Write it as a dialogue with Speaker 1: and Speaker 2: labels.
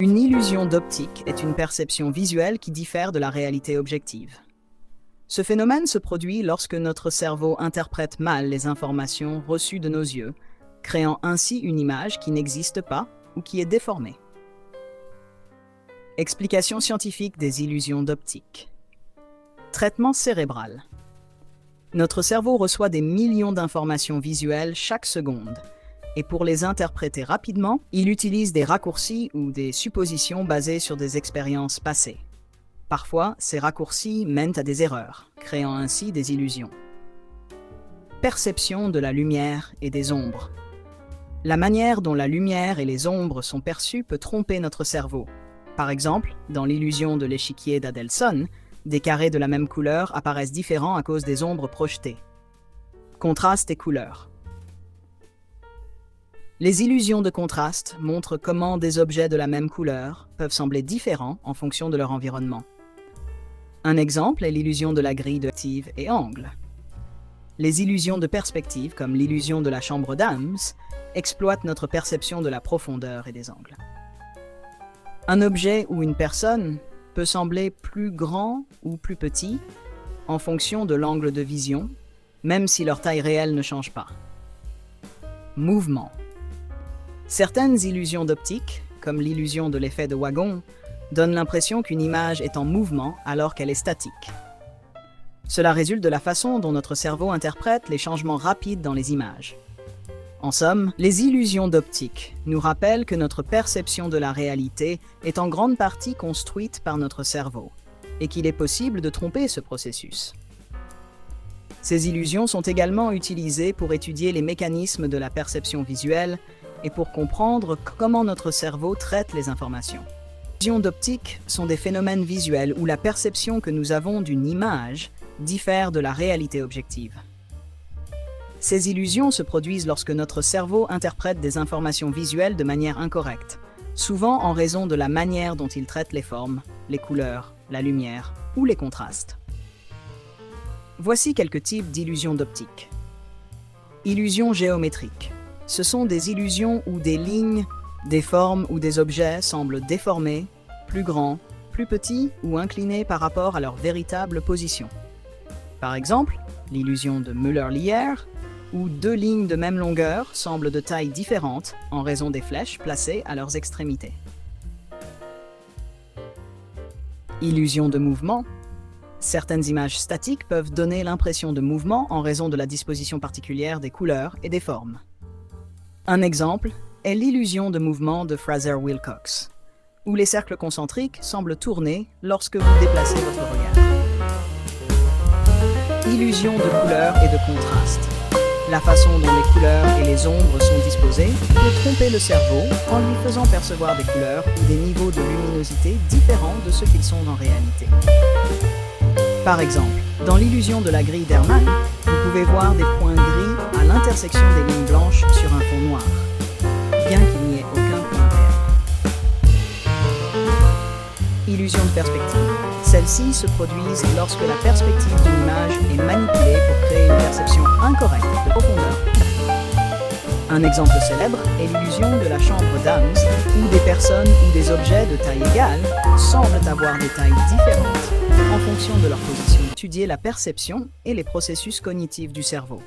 Speaker 1: Une illusion d'optique est une perception visuelle qui diffère de la réalité objective. Ce phénomène se produit lorsque notre cerveau interprète mal les informations reçues de nos yeux, créant ainsi une image qui n'existe pas ou qui est déformée. Explication scientifique des illusions d'optique. Traitement cérébral. Notre cerveau reçoit des millions d'informations visuelles chaque seconde, et pour les interpréter rapidement, il utilise des raccourcis ou des suppositions basées sur des expériences passées. Parfois, ces raccourcis mènent à des erreurs, créant ainsi des illusions. Perception de la lumière et des ombres. La manière dont la lumière et les ombres sont perçues peut tromper notre cerveau. Par exemple, dans l'illusion de l'échiquier d'Adelson, des carrés de la même couleur apparaissent différents à cause des ombres projetées. Contraste et couleurs. Les illusions de contraste montrent comment des objets de la même couleur peuvent sembler différents en fonction de leur environnement. Un exemple est l'illusion de la grille de perspective et angle. Les illusions de perspective, comme l'illusion de la chambre d'Ames, exploitent notre perception de la profondeur et des angles. Un objet ou une personne peut sembler plus grand ou plus petit en fonction de l'angle de vision, même si leur taille réelle ne change pas. Mouvement. Certaines illusions d'optique, comme l'illusion de l'effet de wagon, donnent l'impression qu'une image est en mouvement alors qu'elle est statique. Cela résulte de la façon dont notre cerveau interprète les changements rapides dans les images. En somme, les illusions d'optique nous rappellent que notre perception de la réalité est en grande partie construite par notre cerveau, et qu'il est possible de tromper ce processus. Ces illusions sont également utilisées pour étudier les mécanismes de la perception visuelle et pour comprendre comment notre cerveau traite les informations. Les illusions d'optique sont des phénomènes visuels où la perception que nous avons d'une image diffère de la réalité objective. Ces illusions se produisent lorsque notre cerveau interprète des informations visuelles de manière incorrecte, souvent en raison de la manière dont il traite les formes, les couleurs, la lumière ou les contrastes. Voici quelques types d'illusions d'optique. Illusions géométriques. Ce sont des illusions où des lignes, des formes ou des objets semblent déformés, plus grands, plus petits ou inclinés par rapport à leur véritable position. Par exemple, l'illusion de Müller-Lyer, où deux lignes de même longueur semblent de tailles différentes en raison des flèches placées à leurs extrémités. Illusion de mouvement. Certaines images statiques peuvent donner l'impression de mouvement en raison de la disposition particulière des couleurs et des formes. Un exemple est l'illusion de mouvement de Fraser-Wilcox, où les cercles concentriques semblent tourner lorsque vous déplacez votre regard. Illusion de couleur et de contraste. La façon dont les couleurs et les ombres sont disposées peut tromper le cerveau en lui faisant percevoir des couleurs ou des niveaux de luminosité différents de ceux qu'ils sont en réalité. Par exemple, dans l'illusion de la grille d'Hermann, vous pouvez voir des points gris à l'intersection des lignes blanches sur un fond noir, bien qu'il n'y ait aucun point vert. Illusion de perspective. Celles-ci se produisent lorsque la perspective d'une image est manipulée pour créer une perception incorrecte de profondeur. Un exemple célèbre est l'illusion de la chambre d'Ames, où des personnes ou des objets de taille égale semblent avoir des tailles différentes en fonction de leur position. Étudier la perception et les processus cognitifs du cerveau.